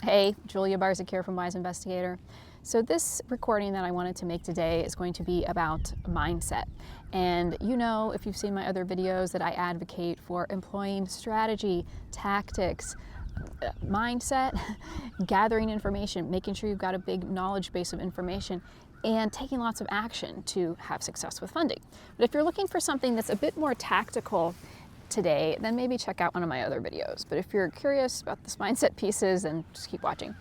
Hey, Julia Barzyk here from Wise Investigator. So this recording that I wanted to make today is going to be about mindset. And you know, if you've seen my other videos, that I advocate for employing strategy, tactics, mindset, gathering information, making sure you've got a big knowledge base of information, and taking lots of action to have success with funding. But if you're looking for something that's a bit more tactical today, then maybe check out one of my other videos. But if you're curious about this mindset pieces, then just keep watching.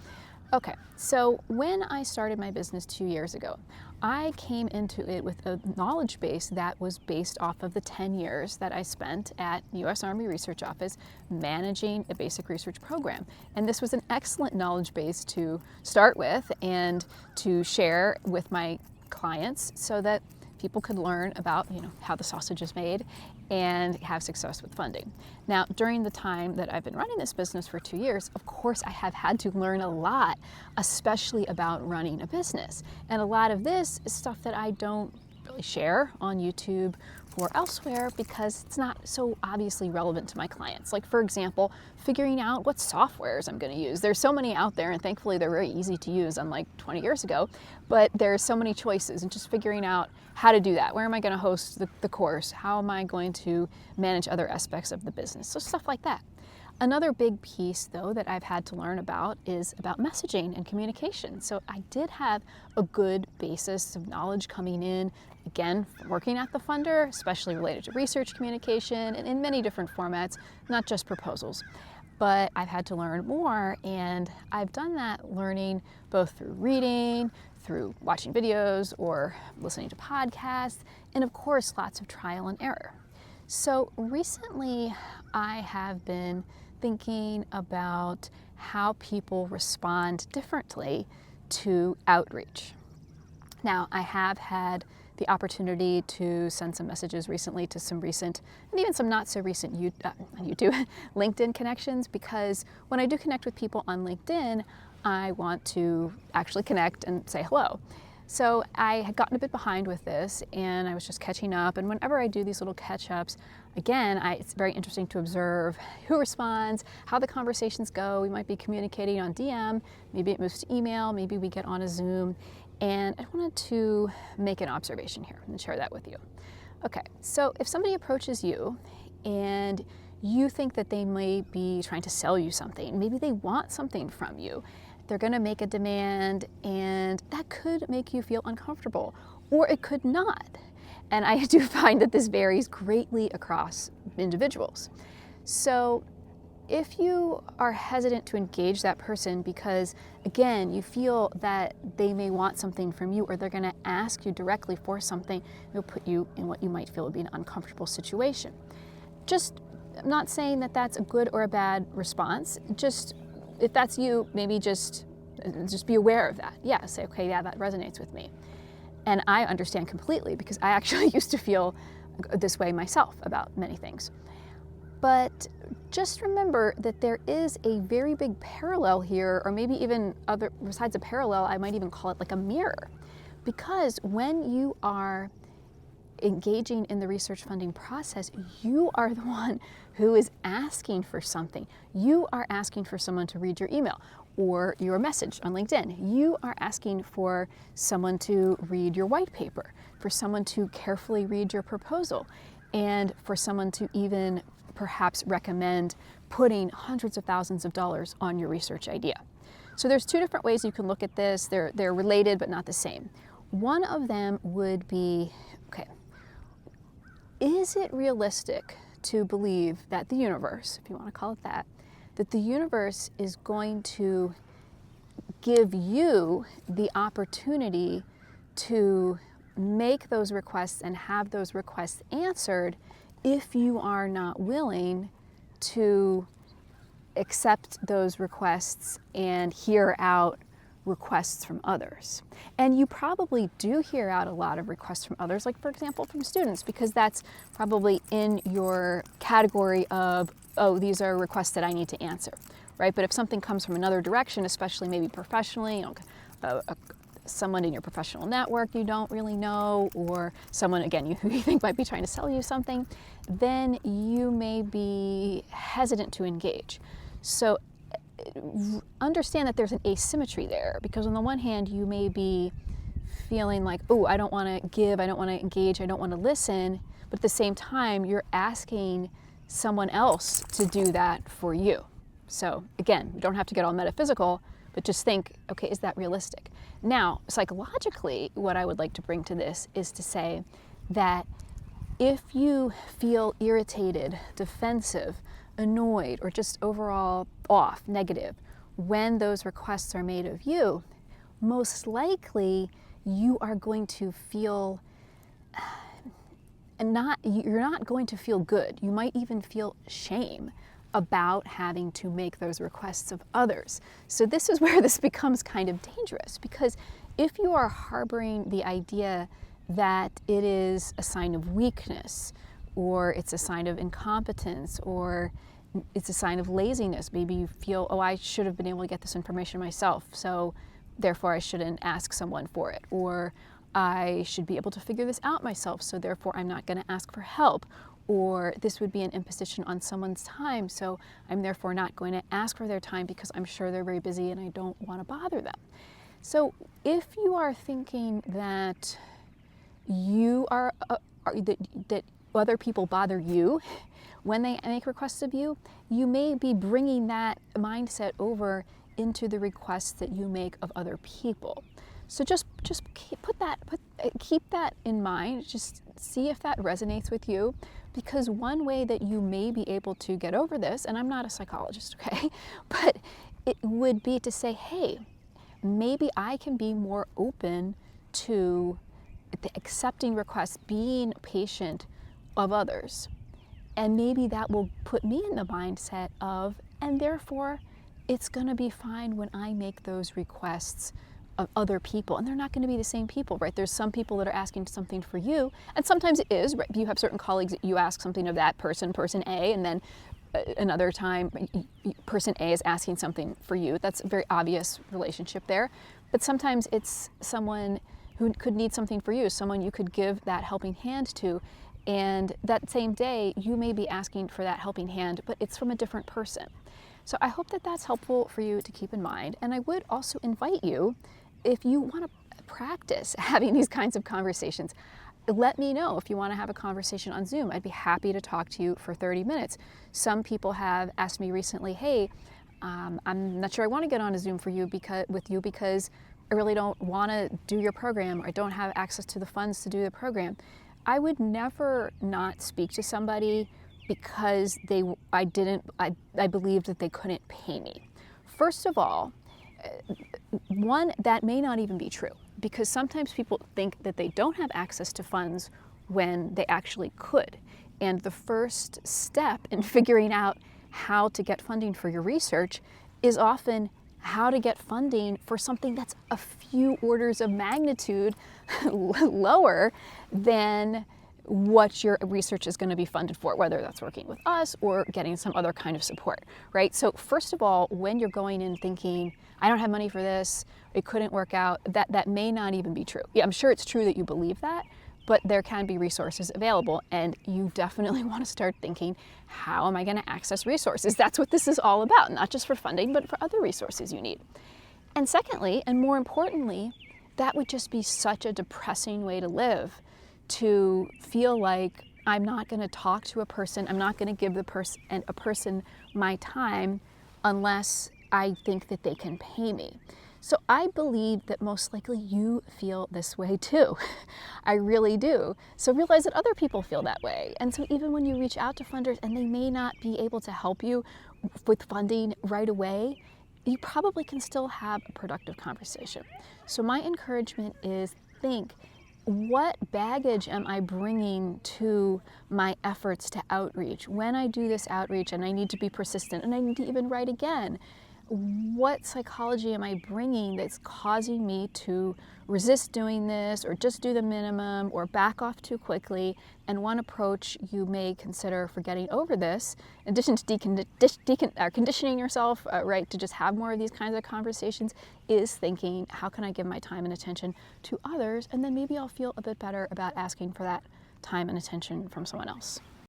Okay, so when I started my business 2 years ago, I came into it with a knowledge base that was based off of the 10 years that I spent at U.S. Army Research Office managing a basic research program. And this was an excellent knowledge base to start with and to share with my clients so that people could learn about, how the sausage is made and have success with funding. Now, during the time that I've been running this business for 2 years, of course, I have had to learn a lot, especially about running a business. And a lot of this is stuff that I don't really share on YouTube or elsewhere because it's not so obviously relevant to my clients. Like, for example, figuring out what softwares I'm going to use. There's so many out there, and thankfully they're very easy to use, unlike 20 years ago, but there's so many choices, and just figuring out how to do that. Where am I going to host the course? How am I going to manage other aspects of the business? So stuff like that. Another big piece, though, that I've had to learn about is about messaging and communication. So I did have a good basis of knowledge coming in, again, working at the funder, especially related to research communication and in many different formats, not just proposals. But I've had to learn more, and I've done that learning both through reading, through watching videos or listening to podcasts, and of course, lots of trial and error. So recently, I have been thinking about how people respond differently to outreach. Now, I have had the opportunity to send some messages recently to some recent, and even some not so recent YouTube, LinkedIn connections, because when I do connect with people on LinkedIn, I want to actually connect and say hello. So I had gotten a bit behind with this, and I was just catching up. And whenever I do these little catch-ups, again, it's very interesting to observe who responds, how the conversations go. We might be communicating on DM, maybe it moves to email, maybe we get on a Zoom. And I wanted to make an observation here and share that with you. Okay, so if somebody approaches you and you think that they may be trying to sell you something, maybe they want something from you, they're going to make a demand, and that could make you feel uncomfortable, or it could not. And I do find that this varies greatly across individuals. So if you are hesitant to engage that person because, again, you feel that they may want something from you, or they're going to ask you directly for something, it'll put you in what you might feel would be an uncomfortable situation. I'm not saying that that's a good or a bad response. Just, if that's you, maybe just be aware of that. Yeah, say, okay, yeah, that resonates with me. And I understand completely, because I actually used to feel this way myself about many things. But just remember that there is a very big parallel here, or maybe even besides a parallel, I might even call it like a mirror. Because when you are engaging in the research funding process, you are the one who is asking for something. You are asking for someone to read your email or your message on LinkedIn. You are asking for someone to read your white paper, for someone to carefully read your proposal, and for someone to even perhaps recommend putting hundreds of thousands of dollars on your research idea. So there's two different ways you can look at this. They're related but not the same. One of them would be, okay, is it realistic to believe that the universe, if you want to call it that the universe is going to give you the opportunity to make those requests and have those requests answered if you are not willing to accept those requests and hear out requests from others? And you probably do hear out a lot of requests from others, like, for example, from students, because that's probably in your category of, oh, these are requests that I need to answer, right? But if something comes from another direction, especially maybe professionally, someone in your professional network you don't really know, or someone, again, who you think might be trying to sell you something, then you may be hesitant to engage. So understand that there's an asymmetry there, because on the one hand, you may be feeling like, oh, I don't want to give, I don't want to engage, I don't want to listen, but at the same time, you're asking someone else to do that for you. So again, you don't have to get all metaphysical, but just think, okay, is that realistic? Now, psychologically, what I would like to bring to this is to say that if you feel irritated, defensive, annoyed, or just overall off, negative, when those requests are made of you, most likely you are going to feel you're not going to feel good. You might even feel shame about having to make those requests of others. So this is where this becomes kind of dangerous, because if you are harboring the idea that it is a sign of weakness, or it's a sign of incompetence, or it's a sign of laziness, maybe you feel, oh, I should have been able to get this information myself, so therefore I shouldn't ask someone for it, or I should be able to figure this out myself, so therefore I'm not going to ask for help, or this would be an imposition on someone's time, so I'm therefore not going to ask for their time because I'm sure they're very busy and I don't want to bother them. So if you are thinking that you are that other people bother you when they make requests of you, you may be bringing that mindset over into the requests that you make of other people. So just keep that in mind. Just see if that resonates with you, because one way that you may be able to get over this, and I'm not a psychologist, okay, but it would be to say, hey, maybe I can be more open to accepting requests, being patient of others, and maybe that will put me in the mindset of, and therefore it's going to be fine when I make those requests of other people, and they're not going to be the same people, right? There's some people that are asking something for you, and sometimes it is, right? You have certain colleagues that you ask something of that person A, and then another time person A is asking something for you. That's a very obvious relationship there. But sometimes it's someone who could need something for you, someone you could give that helping hand to, and that same day you may be asking for that helping hand, but it's from a different person. So I hope that that's helpful for you to keep in mind, and I would also invite you, if you want to practice having these kinds of conversations, let me know if you want to have a conversation on Zoom. I'd be happy to talk to you for 30 minutes. Some people have asked me recently, hey, I'm not sure I want to get on a Zoom with you because I really don't want to do your program, or I don't have access to the funds to do the program. I would never not speak to somebody because I believed that they couldn't pay me. First of all, one, that may not even be true, because sometimes people think that they don't have access to funds when they actually could. And the first step in figuring out how to get funding for your research is often how to get funding for something that's a few orders of magnitude lower than what your research is going to be funded for, whether that's working with us or getting some other kind of support, right? So first of all, when you're going in thinking, I don't have money for this, it couldn't work out, that may not even be true. Yeah, I'm sure it's true that you believe that, but there can be resources available, and you definitely want to start thinking, how am I going to access resources? That's what this is all about, not just for funding, but for other resources you need. And secondly, and more importantly, that would just be such a depressing way to live, to feel like I'm not going to talk to a person, I'm not going to give a person my time unless I think that they can pay me. So I believe that most likely you feel this way too. I really do. So realize that other people feel that way. And so even when you reach out to funders and they may not be able to help you with funding right away, you probably can still have a productive conversation. So my encouragement is, think, what baggage am I bringing to my efforts to outreach? When I do this outreach and I need to be persistent and I need to even write again, what psychology am I bringing that's causing me to resist doing this, or just do the minimum, or back off too quickly? And one approach you may consider for getting over this, in addition to conditioning yourself, right, to just have more of these kinds of conversations, is thinking, how can I give my time and attention to others? And then maybe I'll feel a bit better about asking for that time and attention from someone else.